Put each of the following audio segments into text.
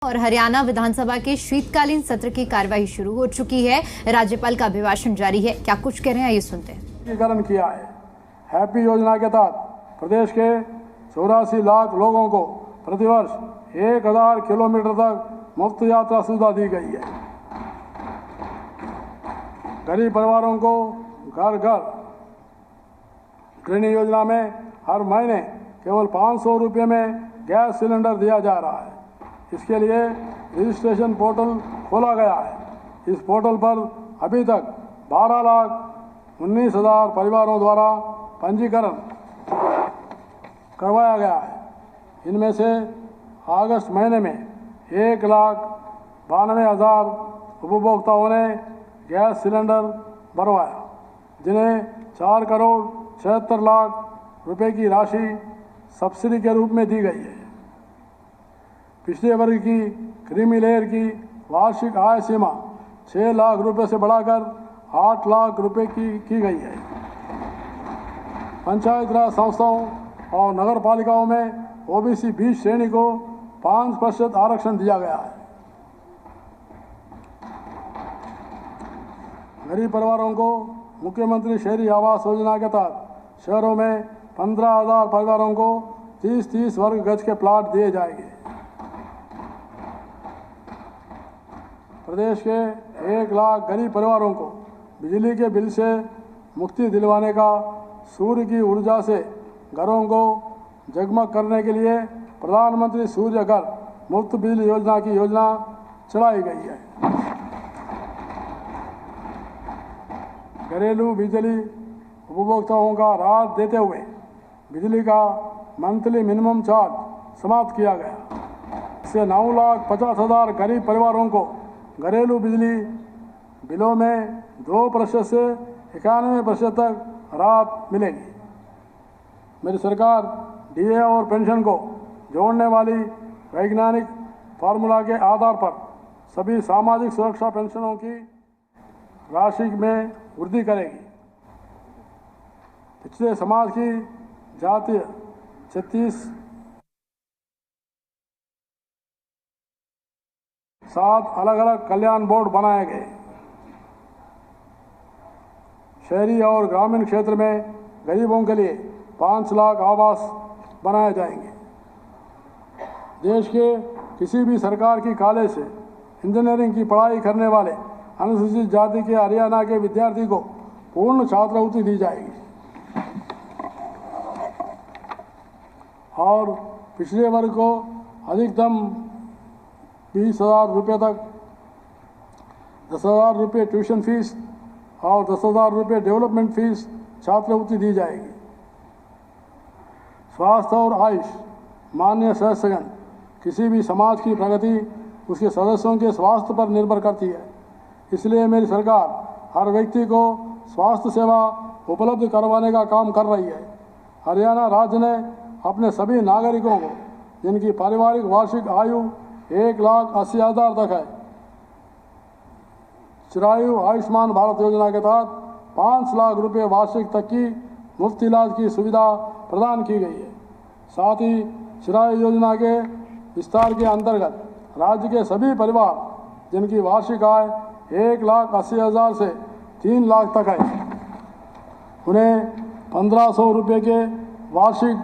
और हरियाणा विधानसभा के शीतकालीन सत्र की कार्यवाही शुरू हो चुकी है। राज्यपाल का अभिभाषण जारी है। क्या कुछ कह रहे हैं, ये सुनते हैं। किया है। हैप्पी योजना के तहत प्रदेश के 84 लाख लोगों को प्रतिवर्ष 1000 किलोमीटर तक मुफ्त यात्रा सुविधा दी गई है। गरीब परिवारों को घर घर गृहिणी योजना में हर महीने केवल 500 रुपये में गैस सिलेंडर दिया जा रहा है। इसके लिए रजिस्ट्रेशन पोर्टल खोला गया है। इस पोर्टल पर अभी तक 12,19,000 परिवारों द्वारा पंजीकरण करवाया गया है। इनमें से अगस्त महीने में 1,92,000 उपभोक्ताओं ने गैस सिलेंडर भरवाया, जिन्हें 4 करोड़ 76 लाख रुपए की राशि सब्सिडी के रूप में दी गई है। पिछले वर्ग की क्रीमी लेयर की वार्षिक आय सीमा 6 लाख रुपए से बढ़ाकर 8 लाख रुपए की गई है। पंचायत राज संस्थाओं और नगर पालिकाओं में ओबीसी 20 श्रेणी को 5% आरक्षण दिया गया है। गरीब परिवारों को मुख्यमंत्री शहरी आवास योजना के तहत शहरों में 15,000 परिवारों को 30-30 वर्ग गज के प्लाट दिए जाएंगे। प्रदेश के 1 लाख गरीब परिवारों को बिजली के बिल से मुक्ति दिलवाने का सूर्य की ऊर्जा से घरों को जगमग करने के लिए प्रधानमंत्री सूर्य घर मुफ्त बिजली योजना की योजना चलाई गई है। घरेलू बिजली उपभोक्ताओं का राहत देते हुए बिजली का मंथली मिनिमम चार्ज समाप्त किया गया। इससे 9,50,000 गरीब परिवारों को घरेलू बिजली बिलों में 2% से 91% तक राहत मिलेगी। मेरी सरकार डीए और पेंशन को जोड़ने वाली वैज्ञानिक फार्मूला के आधार पर सभी सामाजिक सुरक्षा पेंशनों की राशि में वृद्धि करेगी। पिछड़े समाज की जातीय 7 अलग अलग कल्याण बोर्ड बनाए गए। शहरी और ग्रामीण क्षेत्र में गरीबों के लिए 5 लाख आवास बनाए जाएंगे। देश के किसी भी सरकार की कॉलेज से इंजीनियरिंग की पढ़ाई करने वाले अनुसूचित जाति के हरियाणा के विद्यार्थी को पूर्ण छात्रवृत्ति दी जाएगी और पिछड़े वर्ग को अधिकतम 20,000 रुपये तक 10,000 रुपये ट्यूशन फीस और 10,000 रुपये डेवलपमेंट फीस छात्रवृत्ति दी जाएगी। स्वास्थ्य और आयुष माननीय सदस्यगण, किसी भी समाज की प्रगति उसके सदस्यों के स्वास्थ्य पर निर्भर करती है। इसलिए मेरी सरकार हर व्यक्ति को स्वास्थ्य सेवा उपलब्ध करवाने का काम कर रही है। हरियाणा राज्य ने अपने सभी नागरिकों को जिनकी पारिवारिक वार्षिक आयु 1,80,000 तक है, चिरायु आयुष्मान भारत योजना के तहत 5 लाख रुपए वार्षिक तक की मुफ्त इलाज की सुविधा प्रदान की गई है। साथ ही चिरायु योजना के विस्तार के अंतर्गत राज्य के सभी परिवार जिनकी वार्षिक आय 1,80,000 से 3 लाख तक है, उन्हें 1,500 रुपये के वार्षिक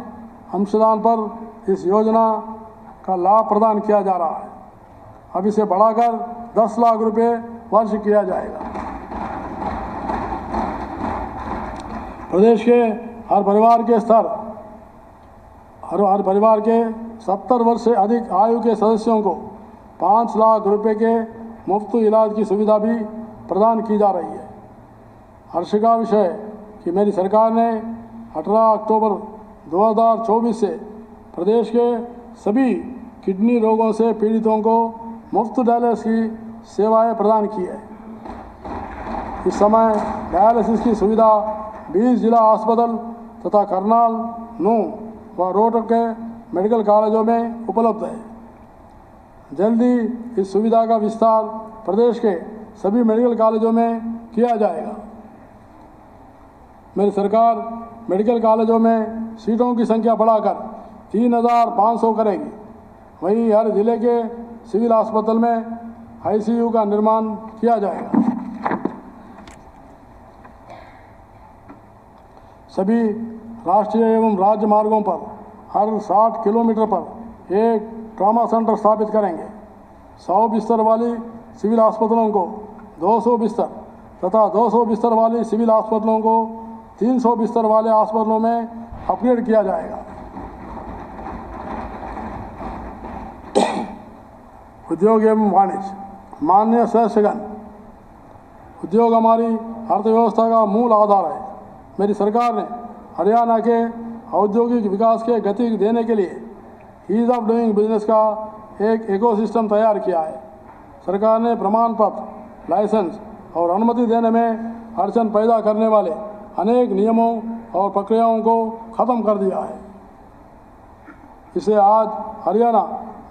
अंशदान पर इस योजना का लाभ प्रदान किया जा रहा है। अब इसे बढ़ाकर 10 लाख रुपये वार्षिक किया जाएगा। प्रदेश के हर परिवार के 70 वर्ष से अधिक आयु के सदस्यों को 5 लाख रुपए के मुफ्त इलाज की सुविधा भी प्रदान की जा रही है। हर्ष का विषय कि मेरी सरकार ने 18 अक्टूबर 2024 से प्रदेश के सभी किडनी रोगों से पीड़ितों को मुफ्त डायलिसिस की सेवाएं प्रदान की है। इस समय डायलिसिस की सुविधा 20 जिला अस्पताल तथा करनाल, नूंह व रोहतक के मेडिकल कॉलेजों में उपलब्ध है। जल्दी इस सुविधा का विस्तार प्रदेश के सभी मेडिकल कॉलेजों में किया जाएगा। मेरी सरकार मेडिकल कॉलेजों में सीटों की संख्या बढ़ाकर 3,500 करेगी। वहीं हर जिले के सिविल अस्पताल में ICU का निर्माण किया जाएगा। सभी राष्ट्रीय एवं राज्य मार्गों पर हर 60 किलोमीटर पर एक ट्रॉमा सेंटर स्थापित करेंगे। 100 बिस्तर वाली सिविल अस्पतालों को 200 बिस्तर तथा 200 बिस्तर वाली सिविल अस्पतालों को 300 बिस्तर वाले अस्पतालों में अपग्रेड किया जाएगा। उद्योग एवं वाणिज्य। माननीय सदस्यगण, उद्योग हमारी अर्थव्यवस्था का मूल आधार है। मेरी सरकार ने हरियाणा के औद्योगिक विकास के गति देने के लिए ईज ऑफ डूइंग बिजनेस का एक इकोसिस्टम तैयार किया है। सरकार ने प्रमाण पत्र, लाइसेंस और अनुमति देने में अड़चन पैदा करने वाले अनेक नियमों और प्रक्रियाओं को खत्म कर दिया है। इससे आज हरियाणा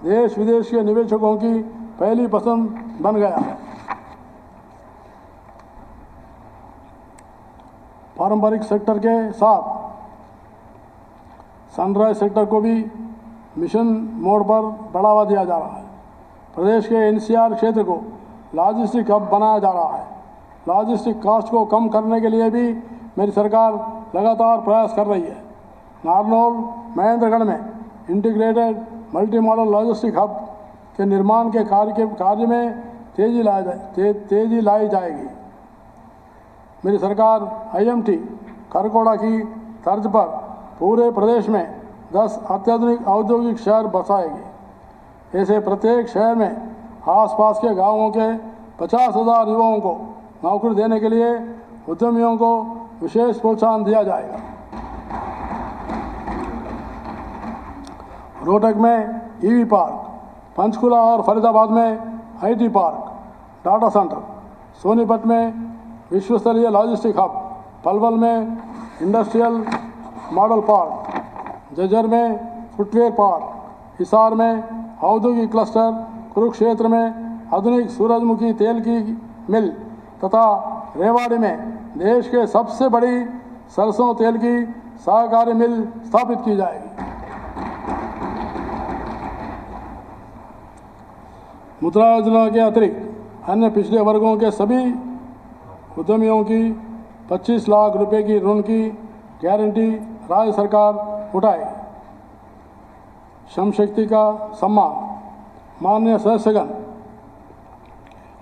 देश विदेश के निवेशकों की पहली पसंद बन गया है। पारंपरिक सेक्टर के साथ सनराइज सेक्टर को भी मिशन मोड पर बढ़ावा दिया जा रहा है। प्रदेश के NCR क्षेत्र को लॉजिस्टिक हब बनाया जा रहा है। लॉजिस्टिक कॉस्ट को कम करने के लिए भी मेरी सरकार लगातार प्रयास कर रही है। नारनौल महेंद्रगढ़ में integrated multi modal logistic hub के निर्माण के कार्य में तेजी लाई जाएगी। मेरी सरकार IMT खरगोड़ा की तर्ज पर पूरे प्रदेश में 10 अत्याधुनिक औद्योगिक शहर बसाएगी। ऐसे प्रत्येक शहर में आसपास के गांवों के 50,000 युवाओं को नौकरी देने के लिए उद्यमियों को विशेष प्रोत्साहन दिया जाएगा। रोहतक में EV पार्क, पंचकुला और फरीदाबाद में IT park, data centre, Sonipat में विश्व स्तरीय लॉजिस्टिक हब, पलवल में इंडस्ट्रियल मॉडल पार्क, जज्जर में फुटवेयर पार्क, हिसार में औद्योगिक क्लस्टर, कुरुक्षेत्र में आधुनिक सूरजमुखी तेल की मिल तथा रेवाड़ी में देश के सबसे बड़ी सरसों तेल की सहकारी मिल स्थापित की जाएगी। मुद्रा योजना के अतिरिक्त अन्य पिछड़े वर्गों के सभी उद्यमियों की 25 लाख रुपए की ऋण की गारंटी राज्य सरकार उठाएगी। श्रम शक्ति का सम्मान। माननीय सदस्यगण,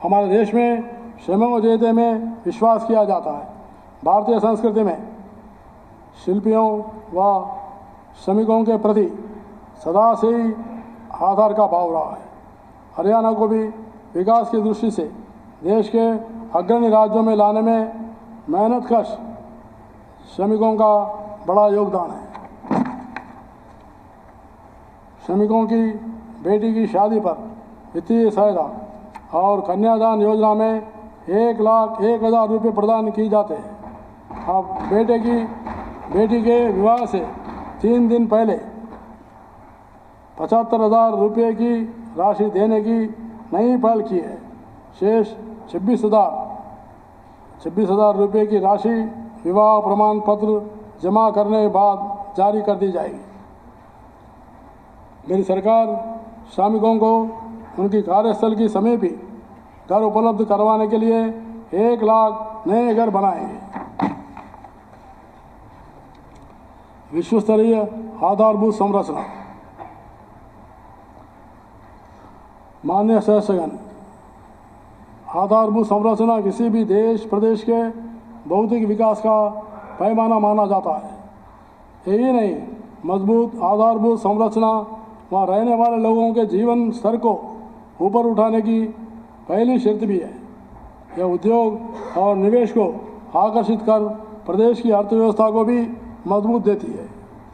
हमारे देश में श्रमो जयते में विश्वास किया जाता है। भारतीय संस्कृति में शिल्पियों व श्रमिकों के प्रति सदा से ही आदर का भाव रहा है। हरियाणा को भी विकास की दृष्टि से देश के अग्रणी राज्यों में लाने में मेहनतकश श्रमिकों का बड़ा योगदान है। श्रमिकों की बेटी की शादी पर वित्तीय सहायता और कन्यादान योजना में 1,01,000 रुपये प्रदान किए जाते हैं। अब बेटी के विवाह से 3 दिन पहले 75,000 रुपये की राशि देने की नई पहल की है। शेष 26,000 रुपये की राशि विवाह प्रमाण पत्र जमा करने के बाद जारी कर दी जाएगी। मेरी सरकार श्रमिकों को उनकी कार्यस्थल की समीप ही घर उपलब्ध करवाने के लिए 1 लाख नए घर बनाएंगे। विश्व स्तरीय आधारभूत संरचना। माननीय सदस्यगण, आधारभूत संरचना किसी भी देश प्रदेश के भौतिक विकास का पैमाना माना जाता है। यही नहीं, मजबूत आधारभूत संरचना वहाँ रहने वाले लोगों के जीवन स्तर को ऊपर उठाने की पहली शर्त भी है। यह उद्योग और निवेश को आकर्षित कर प्रदेश की अर्थव्यवस्था को भी मजबूत देती है।